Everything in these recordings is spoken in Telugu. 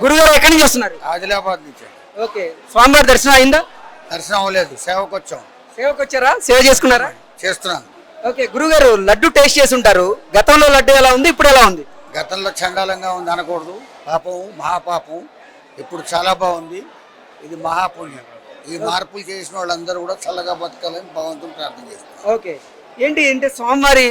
గురుగారు ఎక్కడి నుంచి వస్తున్నారు? ఆదిలాబాద్ నుంచి. ఓకే, స్వామివారి దర్శనం అయిందా? దర్శనం అవ్వలేదు, సేవకు వచ్చాం. సేవకు వచ్చారా? సేవ చేసుకున్నారా? చేస్తున్నాను. ఓకే గురుగారు, లడ్డు టేస్ట్ చేసి ఉంటారు. గతంలో లడ్డు ఎలా ఉంది, ఇప్పుడు ఎలా ఉంది? గతంలో చండాలంగా ఉంది అనకూడదు, పాపం మహాపాపం. ఇప్పుడు చాలా బాగుంది. ఇది మహాపుణ్యం. ఈ మార్పులు చేసిన వాళ్ళందరూ కూడా చల్లగా బతకాలని భగవంతుని ప్రార్థన చేస్తారు. ఓకే, ఏంటి అంటే స్వామివారి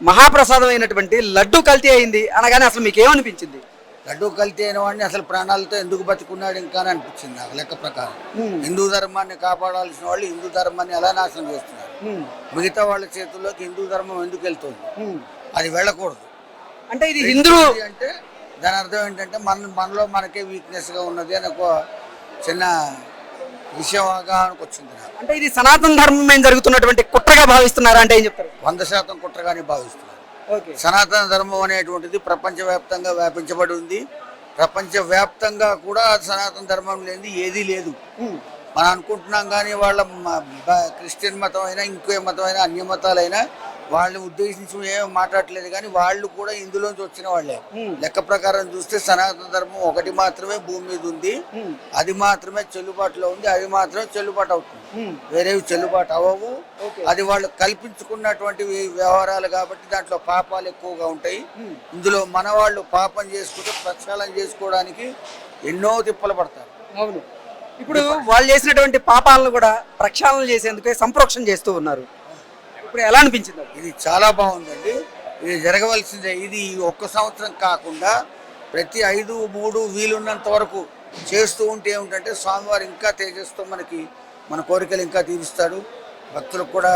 మహాప్రసాదం అయినటువంటి లడ్డు కల్తీ అయింది అనగానే అసలు మీకు ఏమనిపించింది? లడ్డు కల్తీ అయిన వాడిని అసలు ప్రాణాలతో ఎందుకు బతుకున్నాడు ఇంకా అని అనిపించింది నాకు లెక్క ప్రకారం. హిందూ ధర్మాన్ని కాపాడాల్సిన వాళ్ళు హిందూ ధర్మాన్ని ఎలా నాశనం చేస్తున్నారు? మిగతా వాళ్ళ చేతుల్లోకి హిందూ ధర్మం ఎందుకు వెళ్తుంది? అది వెళ్ళకూడదు. అంటే ఇది హిందువులు అంటే దాని అర్థం ఏంటంటే మనలో మనకే వీక్నెస్ గా ఉన్నది అని ఒక చిన్న విషయం అవగాహనకు వచ్చింది. అంటే ఇది సనాతన ధర్మం మీద జరుగుతున్నటువంటి కుట్రగా భావిస్తున్నారా అంటే ఏం చెప్తారు? 100% కుట్రగానే భావిస్తున్నారు. ఓకే, సనాతన ధర్మం అనేటువంటిది ప్రపంచవ్యాప్తంగా వ్యాపించబడి ఉంది. ప్రపంచవ్యాప్తంగా కూడా సనాతన ధర్మం లేనిది ఏదీ లేదు. మనం అనుకుంటున్నాం కానీ వాళ్ళ క్రిస్టియన్ మతం అయినా ఇంకో మతం అయినా అన్య మతాలైనా వాళ్ళని ఉద్దేశించి ఏమీ మాట్లాడలేదు, కానీ వాళ్ళు కూడా ఇందులోంచి వచ్చిన వాళ్ళే. లెక్క ప్రకారం చూస్తే సనాతన ధర్మం ఒకటి మాత్రమే భూమి మీద ఉంది, అది మాత్రమే చెల్లుబాటులో ఉంది, అది మాత్రమే చెల్లుబాటు అవుతుంది. వేరేవి చెల్లుబాటు అవ్వవు. అది వాళ్ళు కల్పించుకున్నటువంటి వ్యవహారాలు కాబట్టి దాంట్లో పాపాలు ఎక్కువగా ఉంటాయి. ఇందులో మన వాళ్ళు పాపం చేసుకుంటే ప్రక్షాళన చేసుకోవడానికి ఎన్నో తిప్పలు పడతారు. అవును, ఇప్పుడు వాళ్ళు చేసినటువంటి పాపాలను కూడా ప్రక్షాళన చేసేందుకే సంప్రోక్షణ చేస్తూ ఉన్నారు. ఇప్పుడు ఎలా అనిపించింది? ఇది చాలా బాగుందండి. ఇది జరగవలసిందే. ఇది ఒక్క సంవత్సరం కాకుండా ప్రతి 5, 3 వీలున్నంత వరకు చేస్తూ ఉంటే ఏమిటంటే స్వామివారు ఇంకా తేజస్తో మన కోరికలు ఇంకా తీరుస్తాడు. భక్తులకు కూడా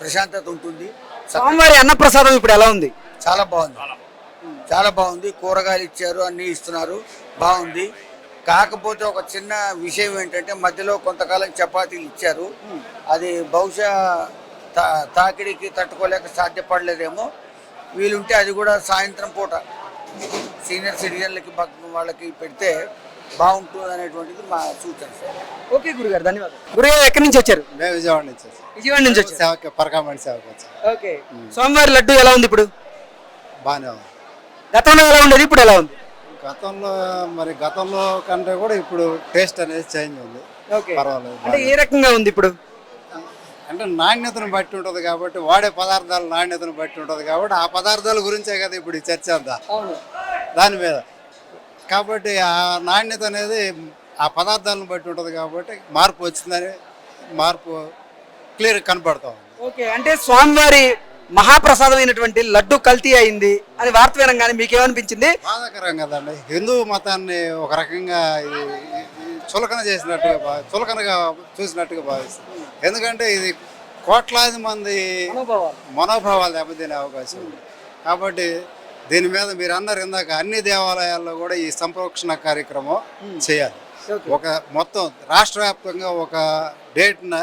ప్రశాంతత ఉంటుంది. స్వామివారి అన్నప్రసాదం ఇప్పుడు ఎలా ఉంది? చాలా బాగుంది, చాలా బాగుంది. కూరగాయలు ఇచ్చారు, అన్నీ ఇస్తున్నారు, బాగుంది. కాకపోతే ఒక చిన్న విషయం ఏంటంటే మధ్యలో కొంతకాలం చపాతీలు ఇచ్చారు. అది బహుశా తాకిడికి తట్టుకోలేక సాధ్యపడలేదేమో. వీలుంటే అది కూడా సాయంత్రం పూట సీనియర్ సిటిజన్లకి వాళ్ళకి పెడితే బాగుంటుంది అనేటువంటిది మా సూచన. ఓకే గురుగారు, ధన్యవాదాలు. గురుగారు ఎక్కడి నుంచి వచ్చారు? మేము విజయవాడ నుంచి. విజయవాడ నుంచి వచ్చారు. సేవకి పరకామణి సేవకి వచ్చాం. ఓకే, స్వామివారి లడ్డు ఎలా ఉంది ఇప్పుడు? బాగానే ఉంది. గతంలో ఎలా ఉండేది, ఇప్పుడు ఎలా ఉంది? గతంలో కంటే కూడా ఇప్పుడు టేస్ట్ అనేది చేంజ్ ఉంది. పర్వాలేదు. అంటే ఏ రకంగా ఉంది ఇప్పుడు? అంటే నాణ్యతను బట్టి ఉంటుంది కాబట్టి, వాడే పదార్థాల నాణ్యతను బట్టి ఉంటుంది కాబట్టి ఆ పదార్థాల గురించే కదా ఇప్పుడు ఈ చర్చ అంతా దాని మీద. కాబట్టి ఆ నాణ్యత అనేది ఆ పదార్థాలను బట్టి ఉంటుంది కాబట్టి మార్పు వచ్చిందని మార్పు క్లియర్ కనపడతా ఉంది. ఓకే, అంటే స్వామివారి మహాప్రసాదమైనటువంటి లడ్డు కల్తీ అయింది అని వార్త వినంగానే మీకేమనిపించింది? బాధాకరం కదండి. హిందూ మతాన్ని ఒక రకంగా చులకనగా చూసినట్టుగా భావిస్తుంది. ఎందుకంటే ఇది కోట్లాది మంది మనోభావాలు దెబ్బతినే అవకాశం ఉంది. కాబట్టి దీని మీద మీరు అన్నారు ఇందాక, అన్ని దేవాలయాల్లో కూడా ఈ సంప్రోక్షణ కార్యక్రమం చేయాలి. మొత్తం రాష్ట్ర వ్యాప్తంగా ఒక డేట్న,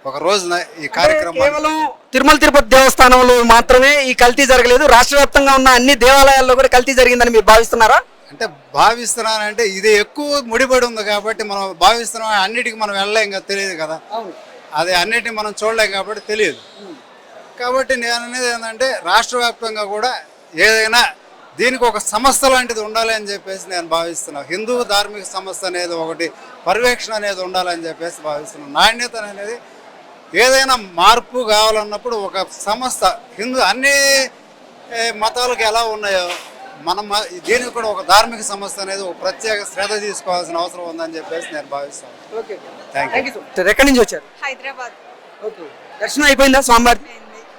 ఒక రోజున ఈ కార్యక్రమం. కేవలం తిరుమల తిరుపతి దేవస్థానంలో మాత్రమే ఈ కల్తీ జరగలేదు, రాష్ట్ర వ్యాప్తంగా ఉన్న అన్ని దేవాలయాల్లో కూడా కల్తీ జరిగిందని మీరు భావిస్తున్నారా? అంటే భావిస్తున్నానంటే ఇది ఎక్కువ ముడిపడి ఉంది కాబట్టి మనం భావిస్తున్నాం. అన్నిటికీ మనం వెళ్ళలేం కదా, తెలియదు కదా. అది అన్నిటిని మనం చూడలేం కాబట్టి తెలియదు. కాబట్టి నేను అనేది ఏంటంటే రాష్ట్ర వ్యాప్తంగా కూడా ఏదైనా దీనికి ఒక సంస్థ లాంటిది ఉండాలి అని చెప్పేసి నేను భావిస్తున్నాను. హిందూ ధార్మిక సంస్థ అనేది ఒకటి, పర్యవేక్షణ అనేది ఉండాలని చెప్పేసి భావిస్తున్నాను. నాణ్యత అనేది ఏదైనా మార్పు కావాలన్నప్పుడు ఒక సంస్థ, అన్ని మతాలకు ఎలా ఉన్నాయో మనం దీనికి కూడా ఒక ధార్మిక సంస్థ అనేది ఒక ప్రత్యేక శ్రద్ధ తీసుకోవాల్సిన అవసరం ఉందని చెప్పేసి నేను భావిస్తాను. ఎక్కడి నుంచి వచ్చారు? హైదరాబాద్. ఓకే, దర్శనం అయిపోయిందా? స్వామివారి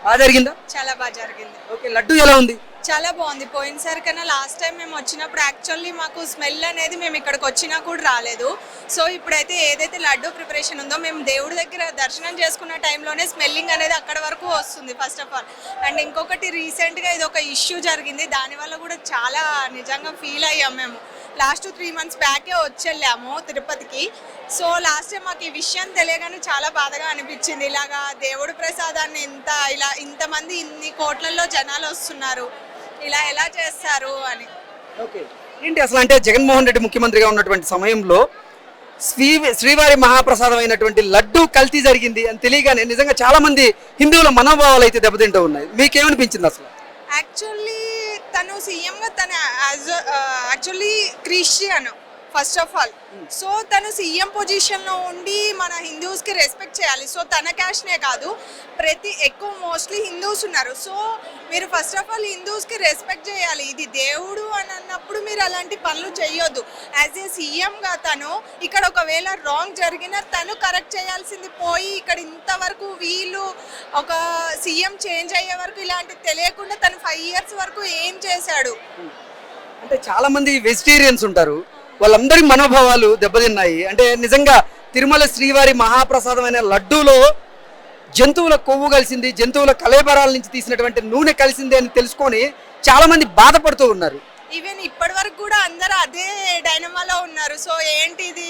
బాగా జరిగిందా? చాలా బాగా జరిగింది. ఓకే, లడ్డు ఎలా ఉంది? చాలా బాగుంది. పోయినసారి కన్నా లాస్ట్ టైం మేము వచ్చినప్పుడు యాక్చువల్లీ మాకు స్మెల్ అనేది మేము ఇక్కడికి వచ్చినా కూడా రాలేదు. సో ఇప్పుడైతే ఏదైతే లడ్డు ప్రిపరేషన్ ఉందో, మేము దేవుడి దగ్గర దర్శనం చేసుకున్న టైంలోనే స్మెల్లింగ్ అనేది అక్కడ వరకు వస్తుంది ఫస్ట్ ఆఫ్ ఆల్. అండ్ ఇంకొకటి రీసెంట్గా ఇది ఒక ఇష్యూ జరిగింది, దానివల్ల కూడా చాలా నిజంగా ఫీల్ అయ్యాం మేము. లాస్ట్ 3 months బ్యాకే వచ్చి తిరుపతికి. సో లాస్ట్ టైం మాకు ఈ విషయం తెలియగానే చాలా బాధగా అనిపించింది. ఇలాగా దేవుడి ప్రసాదాన్ని ఇంతమంది ఇన్ని కోట్లలో జనాలు వస్తున్నారు, ఇలా ఎలా చేస్తారు అని. ఓకే, ఏంటి అసలు అంటే జగన్మోహన్ రెడ్డి ముఖ్యమంత్రిగా ఉన్నటువంటి సమయంలో శ్రీవారి మహాప్రసాదం అయినటువంటి లడ్డు కల్తీ జరిగింది అని తెలియగానే నిజంగా చాలా మంది హిందువుల మనోభావాలు అయితే దెబ్బతింటూ ఉన్నాయి. మీకేమనిపించింది అసలు? యాక్చువల్లీ తను సీఎంగా తను actually Christian first of all. So తను సీఎం పొజిషన్లో ఉండి మన హిందూస్కి రెస్పెక్ట్ చేయాలి. సో తన క్యాస్ట్నే కాదు, ఎక్కువ మోస్ట్లీ హిందూస్ ఉన్నారు. సో మీరు ఫస్ట్ ఆఫ్ ఆల్ హిందూస్కి రెస్పెక్ట్ చేయాలి. ఇది దేవుడు అని అన్నప్పుడు మీరు అలాంటి పనులు చేయొద్దు. యాజ్ ఏ సీఎంగా తను ఇక్కడ ఒకవేళ రాంగ్ జరిగినా తను కరెక్ట్ చేయాల్సింది పోయి ఇక్కడ ఇంతవరకు వీళ్ళు ఒక సీఎం చేంజ్ అయ్యే వరకు ఇలాంటి తెలియకుండా తను 5 years వరకు ఏం చేశాడు. అంటే చాలా మంది వెజిటేరియన్స్ ఉంటారు, వాళ్ళందరి మనోభావాలు దెబ్బతిన్నాయి. అంటే నిజంగా తిరుమల శ్రీవారి మహాప్రసాదమైన లడ్డూలో జంతువుల కొవ్వు కలిసింది, జంతువుల కళేబరాల నుంచి తీసినటువంటి నూనె కలిసింది అని తెలుసుకొని చాలా మంది బాధపడుతూ ఉన్నారు. ఈవెన్ ఇప్పటి వరకు కూడా అందరూ అదే డైనమాలో ఉన్నారు. సో ఏంటిది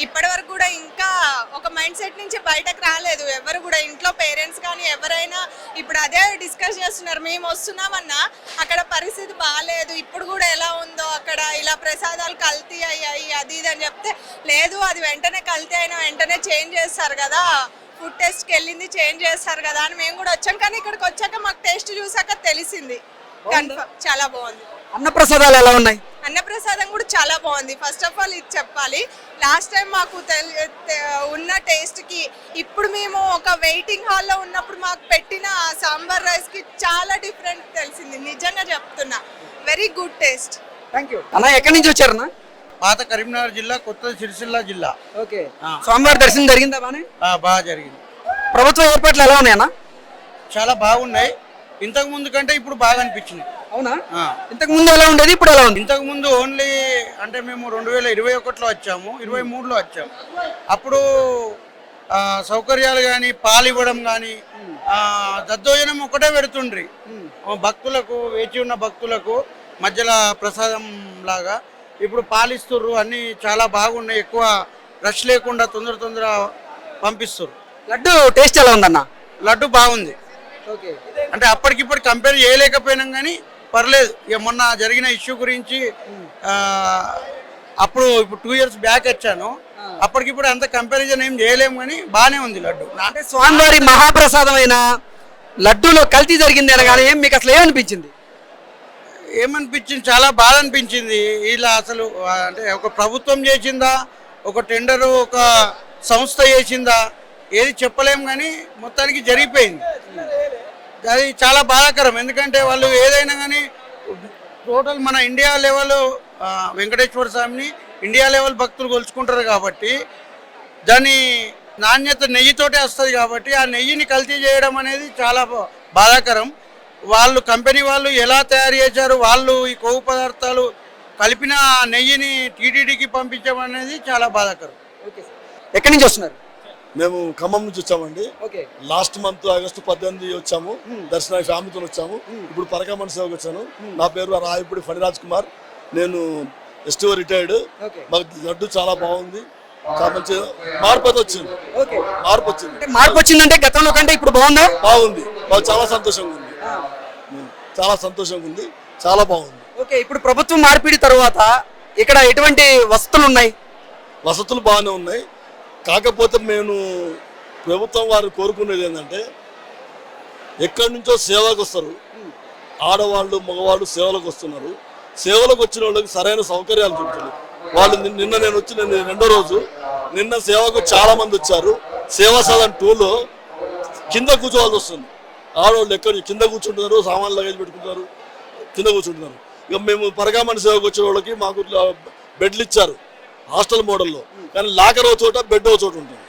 ఇప్పటి వరకు కూడా ఇంకా ఒక మైండ్ సెట్ నుంచి బయటకు రాలేదు ఎవరు కూడా. ఇంట్లో పేరెంట్స్ కానీ ఎవరైనా ఇప్పుడు అదే డిస్కస్ చేస్తున్నారు. మేము వస్తున్నామన్నా అక్కడ పరిస్థితి బాగాలేదు, ఇప్పుడు కూడా ఎలా ఉందో అక్కడ ఇలా ప్రసాదాలు కల్తీ అయ్యాయి అది ఇది అని చెప్తే, లేదు అది వెంటనే కల్తీ అయినా వెంటనే చేంజ్ చేస్తారు కదా, ఫుడ్ టెస్ట్కి వెళ్ళింది చేంజ్ చేస్తారు కదా అని మేము కూడా వచ్చాం. కానీ ఇక్కడికి వచ్చాక మాకు టేస్ట్ చూసాక తెలిసింది కన్ఫర్మ్ చాలా బాగుంది. అన్నప్రసాదాలు ఎలా ఉన్నాయి? అన్నప్రసాదం కూడా చాలా బాగుంది. ఫస్ట్ ఆఫ్ ఆల్ ఇది చెప్పాలి, లాస్ట్ టైం మాకు ఉన్న టేస్ట్కి ఇప్పుడు మేము ఒక వెయిటింగ్ హాల్లో ఉన్నప్పుడు మాకు పెట్టిన సాంబార్ రైస్కి చాలా డిఫరెంట్ తెలిసింది. నిజంగా చెప్తున్నా, very good taste. Thank you అన్న. ఎక్కడి నుంచి వచ్చారన్నా? పాత కరీంనగర్ జిల్లా, కొత్త సిరిసిల్ల జిల్లా. ఓకే, స్వామివారి దర్శనం జరిగిందా? బాగా జరిగింది. ప్రభుత్వ ఏర్పాట్లు ఎలా ఉన్నాయన్నా? చాలా బాగున్నాయి. ఇంతకు ముందు కంటే ఇప్పుడు బాగా అనిపించింది. అవునా? ఇంతకు ముందు ఎలా ఉండేది, ఇప్పుడు ఎలా ఉంది? ఇంతకు ముందు ఓన్లీ అంటే మేము 2021లో వచ్చాము, 23లో వచ్చాము. అప్పుడు సౌకర్యాలు కానీ పాలు ఇవ్వడం కానీ దద్దోజనం ఒకటే పెడుతుండ్రి భక్తులకు, వేచి ఉన్న భక్తులకు మధ్యలో ప్రసాదం లాగా. ఇప్పుడు పాలిస్తుర్రు, అన్నీ చాలా బాగున్నాయి. ఎక్కువ రష్ లేకుండా తొందర పంపిస్తుర్రు. లడ్డు టేస్ట్ ఎలా ఉందన్న? లడ్డు బాగుంది. అంటే అప్పటికిప్పుడు కంపేర్ చేయలేకపోయినాం కానీ పర్లేదు. ఇక మొన్న జరిగిన ఇష్యూ గురించి అప్పుడు ఇప్పుడు 2 years బ్యాక్ వచ్చాను, అప్పటికిప్పుడు అంత కంపారిజన్ ఏం చేయలేము కానీ బాగానే ఉంది లడ్డు. అంటే స్వామివారి మహాప్రసాదమైన లడ్డూలో కల్తీ జరిగింది అనగానే మీకు అసలు ఏమనిపించింది? ఏమనిపించింది? చాలా బాధ అనిపించింది. ఇలా అసలు అంటే ఒక ప్రభుత్వం చేసిందా, ఒక టెండరు ఒక సంస్థ చేసిందా, ఏది చెప్పలేము కానీ మొత్తానికి జరిగిపోయింది. అది చాలా బాధాకరం. ఎందుకంటే వాళ్ళు ఏదైనా కానీ టోటల్ మన ఇండియా లెవెల్ వెంకటేశ్వర స్వామిని ఇండియా లెవెల్ భక్తులు కొలుచుకుంటారు కాబట్టి దాని నాణ్యత నెయ్యితోటే వస్తుంది కాబట్టి ఆ నెయ్యిని కల్తీ చేయడం అనేది చాలా బాధాకరం. వాళ్ళు కంపెనీ వాళ్ళు ఎలా తయారు చేశారు, వాళ్ళు ఈ కొవ్వు పదార్థాలు కలిపిన నెయ్యిని టీటీడీకి పంపించడం అనేది చాలా బాధాకరం. ఎక్కడి నుంచి వస్తున్నారు? మేము ఖమ్మం నుంచి వచ్చామండి. లాస్ట్ మంత్ ఆగస్టు 18 వచ్చాము, దర్శనానికి ఫ్యామిలీతో వచ్చాము. ఇప్పుడు పరకామణ సేవకు వచ్చాను. నా పేరు రాయపూడి ఫణిరాజ్ కుమార్, నేను ఎస్టీఓ రిటైర్డ్. మాకు లడ్డు చాలా బాగుంది, చాలా మంచి మార్పు వచ్చింది. మార్పు వచ్చిందంటే గతంలో కంటే ఇప్పుడు బాగుందా? బాగుంది, మాకు చాలా సంతోషంగా ఉంది, చాలా సంతోషంగా ఉంది, చాలా బాగుంది. ఓకే, ఇప్పుడు ప్రభుత్వం మార్పిడి తర్వాత ఇక్కడ ఎటువంటి వసతులు ఉన్నాయి? వసతులు బాగానే ఉన్నాయి. కాకపోతే నేను ప్రభుత్వం వారు కోరుకునేది ఏంటంటే, ఎక్కడి నుంచో సేవకు వస్తారు ఆడవాళ్ళు మగవాళ్ళు, సేవలకు వస్తున్నారు. సేవలకు వచ్చిన వాళ్ళకి సరైన సౌకర్యాలు చూపుతున్నారు. వాళ్ళు నిన్న నేను వచ్చి రెండో రోజు నిన్న సేవకు చాలా మంది వచ్చారు. సేవా సదన్ 2లో కింద కూర్చోవాల్సి వస్తుంది. ఆడవాళ్ళు ఎక్కడ కింద కూర్చుంటున్నారు, సామాన్లు లగేజ్ పెట్టుకుంటారు, కింద కూర్చుంటున్నారు. ఇక మేము పరకామణ సేవకు వచ్చే వాళ్ళకి మాకు బెడ్లు ఇచ్చారు హాస్టల్ మోడల్లో, కానీ లాకర్ ఒక చోట, బెడ్ ఒక చోట ఉంటుంది.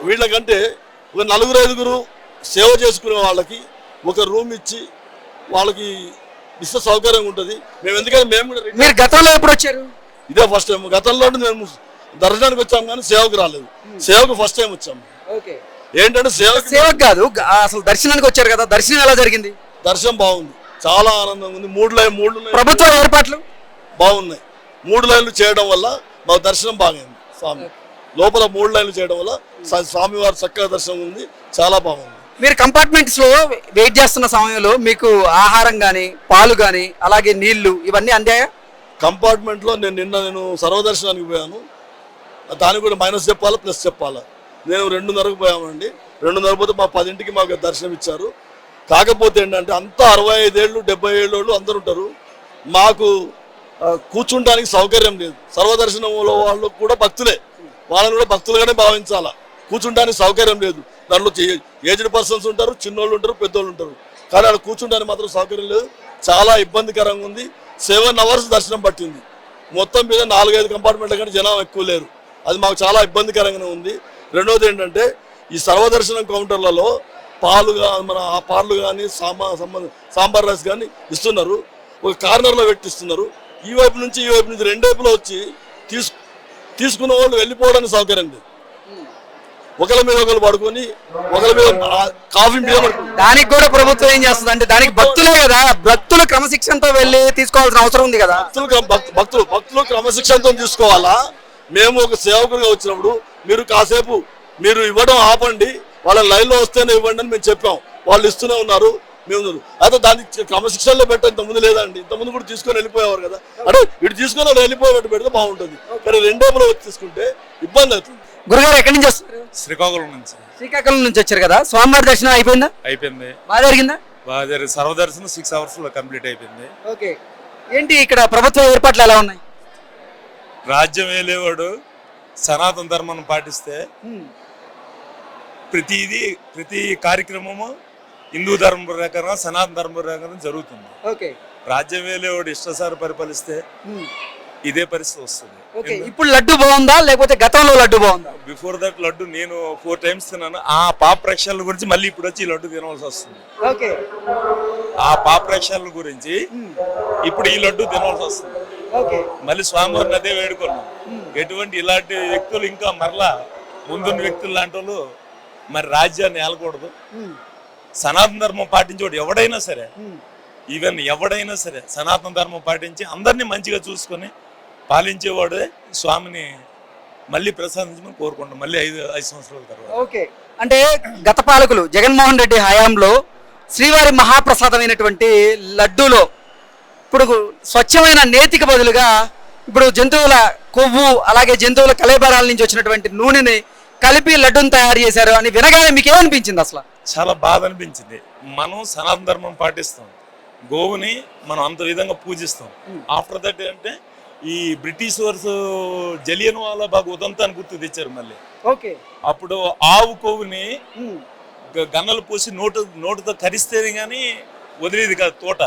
వీళ్ళకంటే ఒక 4-5 సేవ చేసుకునే వాళ్ళకి ఒక రూమ్ ఇచ్చి వాళ్ళకి ఇస్తే సౌకర్యంగా ఉంటుంది. మేము ఎందుకంటే మేము కూడా మీరు గతంలో ఎప్పుడు వచ్చారు? ఇదే ఫస్ట్ టైం. గతంలో మేము దర్శనానికి వచ్చాము కానీ సేవకు రాలేదు. సేవకు ఫస్ట్ టైం వచ్చాము. ఏంటంటే సేవకు కాదు, అసలు దర్శనానికి వచ్చారు కదా, దర్శనం ఎలా జరిగింది? దర్శనం బాగుంది, చాలా ఆనందంగా ఉంది. 3 లైన్లు ప్రభుత్వ ఏర్పాట్లు బాగున్నాయి. 3 లైన్లు చేయడం వల్ల మాకు దర్శనం బాగుంది. స్వామి లోపల 3 లైన్లు చేయడం వల్ల స్వామివారి చక్కగా దర్శనం ఉంది, చాలా బాగుంది. మీరు కంపార్ట్మెంట్స్ లో వెయిట్ చేస్తున్న సమయంలో మీకు ఆహారం కానీ, పాలు కానీ, అలాగే నీళ్లు ఇవన్నీ అందాయా? కంపార్ట్మెంట్ లో నేను సర్వదర్శనానికి పోయాను. దానికి కూడా మైనస్ చెప్పాలా ప్లస్ చెప్పాలా. నేను 2:30కు పోయామండి. 2:30 పోతే మా 10ంటికి మాకు దర్శనం ఇచ్చారు. కాకపోతే ఏంటంటే అంతా 65 ఏళ్ళు 70 ఏళ్ళు అందరు ఉంటారు. మాకు కూర్చుంటానికి సౌకర్యం లేదు. సర్వదర్శనంలో వాళ్ళు కూడా భక్తులే, వాళ్ళని కూడా భక్తులుగానే భావించాలా. కూర్చుంటానికి సౌకర్యం లేదు. దాంట్లో ఏజ్డ్ పర్సన్స్ ఉంటారు, చిన్నోళ్ళు ఉంటారు, పెద్దోళ్ళు ఉంటారు. కానీ అక్కడ కూర్చుంటానికి మాత్రం సౌకర్యం లేదు. చాలా ఇబ్బందికరంగా ఉంది. 7 hours దర్శనం పట్టింది. మొత్తం మీద 4-5 కంపార్ట్మెంట్ల కంటే జనం ఎక్కువ లేరు. అది మాకు చాలా ఇబ్బందికరంగానే ఉంది. రెండోది ఏంటంటే ఈ సర్వదర్శనం కౌంటర్లలో మన పాలు కానీ సాంబార్ రైస్ కానీ ఇస్తున్నారు. ఒక కార్నర్లో పెట్టిస్తున్నారు. ఈ వైపు నుంచి రెండు వైపులో వచ్చి తీసుకున్న వాళ్ళు వెళ్ళిపోవడానికి సౌకర్యం లేదు. ఒకరి మీద ఒకరు పడుకొని ఒకరి మీద కాఫీ మీద దానికి కూడా ప్రభుత్వం ఏం చేస్తుంది అంటే దానికి భక్తులే కదా, భక్తులు క్రమశిక్షణతో వెళ్ళి తీసుకోవాల్సిన అవసరం ఉంది కదా. భక్తులు క్రమశిక్షణతో తీసుకోవాలా. మేము ఒక సేవకులుగా వచ్చినప్పుడు మీరు కాసేపు మీరు ఇవ్వడం ఆపండి, వాళ్ళ లైన్లో వస్తేనే ఇవ్వండి అని మేము చెప్పాం. వాళ్ళు ఇస్తూనే ఉన్నారు. మేము అయితే దానికి క్రమశిక్షణలో పెట్ట ఇంతకుముందు లేదండి. ఇంతకుముందు కూడా తీసుకొని వెళ్ళిపోయేవారు కదా. అంటే ఇటు తీసుకొని వాళ్ళు వెళ్ళిపోయేటట్టు పెడితే బాగుంటుంది. కానీ రెండేపులో వచ్చి తీసుకుంటే ఇబ్బంది అవుతుంది. గురుగారు ఎక్కడి నుంచి వస్తారు? శ్రీకాకుళం నుంచి. శ్రీకాకుళం నుంచి వచ్చారు కదా, స్వామివారి దర్శనం అయిపోయిందా? అయిపోయింది. బాగా జరిగిందా? బాగా జరిగింది. సర్వదర్శనం 6 hours లో కంప్లీట్ అయిపోయింది. ఓకే. ఏంటి ఇక్కడ ప్రభుత్వ ఏర్పాట్లు ఎలా ఉన్నాయి? రాజ్యం ఏలేవాడు సనాతన ధర్మాన్ని పాటిస్తే ప్రతి కార్యక్రమము హిందూ ధర్మం ప్రకారం సనాతన ధర్మం ప్రకారం జరుగుతుంది. ఓకే. రాజ్యం వేలేవాడు ఇష్టసారి పరిపాలిస్తే ఇదే పరిస్థితి వస్తుంది. ఓకే. ఇప్పుడు లడ్డు బాగుందా లేకపోతే గతంలో లడ్డు బాగుందా? బిఫోర్ దట్ లడ్డు నేను 4 times తిన్నాను. ఆ పాప ప్రేక్షకుల గురించి మళ్ళీ ఇప్పుడు వచ్చి ఈ లడ్డు తినవలసి వస్తుంది. ఓకే. ఆ పాప ప్రేక్షకుల గురించి ఇప్పుడు ఈ లడ్డు తినవలసి వస్తుంది. ఓకే. మళ్ళీ స్వామివారిని అదే వేడుకున్నాం. ఎటువంటి ఇలాంటి వ్యక్తులు ఇంకా మరలా ముందున్న వ్యక్తులు లాంటి వాళ్ళు మరి రాజ్యాన్ని ఏలకూడదు. సనాతన ధర్మం పాటించేవాడు ఎవడైనా సరే, ఈవెన్ ఎవడైనా సరే సనాతన ధర్మం పాటించి అందరినీ మంచిగా చూసుకొని పాలించేవాడే స్వామిని మళ్ళీ ప్రసాదించమని కోరుకుంటాం. మళ్ళీ 5 సంవత్సరాల తర్వాత. ఓకే. అంటే గత పాలకులు జగన్మోహన్ రెడ్డి హయాంలో శ్రీవారి మహాప్రసాదమైనటువంటి లడ్డూలో ఇప్పుడు స్వచ్ఛమైన నేతికి బదులుగా ఇప్పుడు జంతువుల కొవ్వు అలాగే జంతువుల కళేబరాల నుంచి వచ్చినటువంటి నూనెని కలిపి లడ్డూని తయారు చేశారు అని వినగానే మీకు ఏమనిపించింది? అసలు చాలా బాధ అనిపించింది. మనం సనాతన ధర్మం పాటిస్తాం, గోవుని మనం అంత విధంగా పూజిస్తాం. ఆఫ్టర్ దట్ అంటే ఈ బ్రిటిష్ వారు జలియన్ వాలా బాగ్ ఉదంతాన్ని గుర్తు తెచ్చారు మళ్ళీ. ఓకే. అప్పుడు ఆవు కొవ్వుని గన్నలు పూసి నోటుతో కరిస్తేది కానీ వదిలేది కాదు తోట.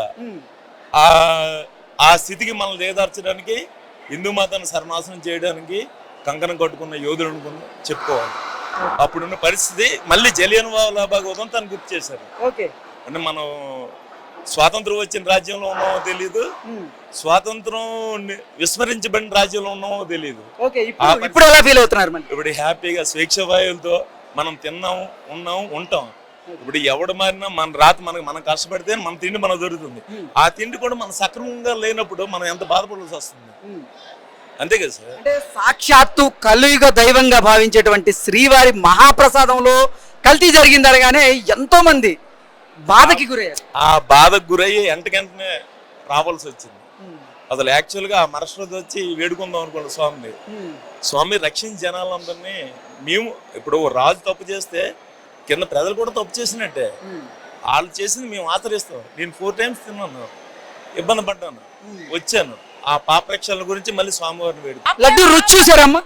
ఆ స్థితికి మనల్ని దిగదార్చడానికి, హిందూ మతాన్ని సర్వనాశనం చేయడానికి కంకణం కట్టుకున్న యోధులు చెప్పుకోవాలి. అప్పుడున్న పరిస్థితి మళ్ళీ జలియన్ వాలా బాగ్ ఉదంతాన్ని గుర్తు చేశారు. ఓకే. అంటే మనం స్వాతంత్రం వచ్చిన రాజ్యంలో ఉన్నామో తెలియదు, స్వాతంత్రం విస్మరించబడిన రాజ్యంలో ఉన్నామో తెలియదు. ఇప్పుడు ఎలా ఫీల్ అవుతున్నారు? ఇప్పుడు హ్యాపీగా స్వేచ్ఛ వాయువులతో మనం తిన్నాము, ఉన్నాము, ఉంటాం. ఇప్పుడు ఎవడు మారినా మన రాత్రి మనం కష్టపడితే మన తిండి మనకు దొరుకుతుంది. ఆ తిండి కూడా మనం సక్రమంగా లేనప్పుడు మనం ఎంత బాధపడాల్సి వస్తుంది. అంతే కదా సార్. అంటే సాక్షాత్తు కలియుగ దైవంగా భావించేటువంటి శ్రీవారి మహాప్రసాదంలో కల్తీ జరిగిందనగానే ఎంతో మంది బాధకి గురయ్యారు. ఆ బాధకు గురయ్యి వెంటనే రావాల్సి వచ్చింది. అసలు యాక్చువల్గా ఆ మరుసటి వచ్చి వేడుకుందాం అనుకోండి స్వామిని. స్వామి రక్షించి జనాలందరినీ మేము ఇప్పుడు రాజు తప్పు చేస్తే కింద ప్రజలు కూడా తప్పు చేసినట్టే. వాళ్ళు చేసింది మేము ఆచరిస్తాం. నేను 4 times తిన్నాను, ఇబ్బంది పడ్డాను, వచ్చాను. ఆ పాపరక్షల గురించి మళ్ళీ స్వామివారిని వేడు. లడ్డు రుచి చూసారమ్మా?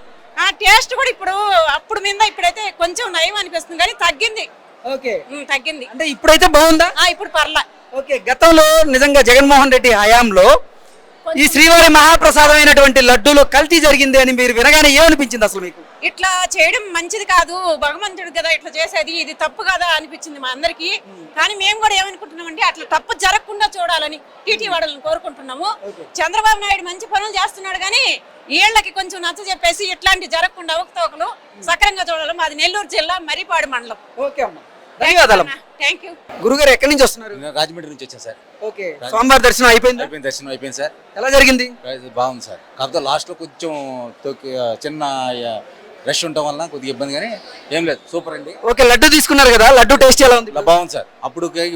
టేస్ట్ కూడా ఇప్పుడు అప్పుడు మీద ఇప్పుడైతే కొంచెం నయం అనిపిస్తుంది కానీ తగ్గింది. ఓకే. తగ్గింది. అంటే ఇప్పుడైతే బాగుందా? ఇప్పుడు పర్లా. ఓకే. గతంలో నిజంగా జగన్మోహన్ రెడ్డి హయాంలో ఈ శ్రీవారి మహాప్రసాదం అయినటువంటి లడ్డూలో కల్తీ జరిగింది అని మీరు వినగానే ఏమనిపించింది అసలు మీకు? ఇట్లా చేయడం మంచిది కాదు, భగవంతుడు కదా ఇట్లా చేసేది, ఇది తప్పు కదా అనిపించింది మా అందరికి. కానీ మేము కూడా ఏమనుకుంటున్నామంటే అట్లా తప్పు జరగకుండా చూడాలని టీటీ వాడలను కోరుకుంటున్నాము. చంద్రబాబు నాయుడు మంచి పనులు చేస్తున్నాడు కానీ వీళ్ళకి కొంచెం నచ్చ చెప్పేసి ఇట్లాంటి జరగకుండా అవకతవకలు సక్రంగా చూడాలి. మాది నెల్లూరు జిల్లా మరిపాడు మండలం. ఓకే అమ్మా, ధన్యవాదాలు. Thank you. గురుగారు ఎక్కడి నుంచి వస్తున్నారు? రాజమండ్రి నుంచి వచ్చాను సార్. ఓకే. స్వామివారి దర్శనం అయిపోయింది? దర్శనం అయిపోయింది సార్. ఎలా జరిగింది? బాగుంది సార్. కాకపోతే లాస్ట్ లో కొంచెం చిన్న రష్ ఉండటం వల్ల కొద్దిగా ఇబ్బంది కానీ ఏం లేదు, సూపర్ అండి. ఓకే. లడ్డు తీసుకున్నారు కదా, లడ్డు టేస్ట్ ఎలా ఉంది? బాగుంది సార్.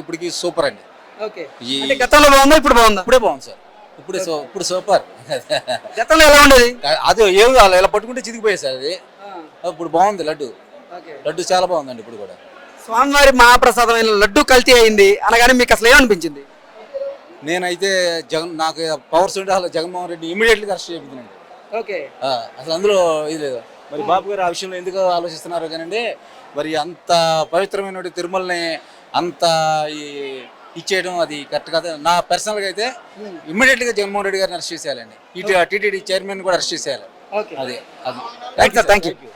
ఇప్పటికి సూపర్ అండి. ఓకే. అంటే గతంలో బాగుందా ఇప్పుడు బాగుందా? ఇప్పుడే బాగుంది సార్. ఇప్పుడు సూపర్. గతంలో ఎలా ఉండేది? అది ఏం కావాలి, ఇలా పట్టుకుంటే చితికిపోయేది సార్. అది ఇప్పుడు బాగుంది లడ్డు. లడ్డు చాలా బాగుందండి ఇప్పుడు కూడా. స్వామివారి మహాప్రసాదమైన లడ్డు కల్తీ అయింది అనగానే మీకు అసలు ఏమనిపించింది? నేనైతే నాకు పవర్స్ ఉంటే అసలు జగన్మోహన్ రెడ్డి ఇమీడియట్గా అరెస్ట్ చేయించానండి. ఓకే. అసలు అందులో ఇది లేదు. మరి బాబు గారు ఆ విషయంలో ఎందుకు ఆలోచిస్తున్నారు కానండి, మరి అంత పవిత్రమైన తిరుమలని అంత ఇచ్చేయడం అది కరెక్ట్ కాదు. నా పర్సనల్గా అయితే ఇమ్మీడియట్గా జగన్మోహన్ రెడ్డి గారిని అరెస్ట్ చేసేయాలండి. టీటీడీ చైర్మన్ కూడా అరెస్ట్ చేసేయాలి. ఓకే. అది థ్యాంక్ యూ.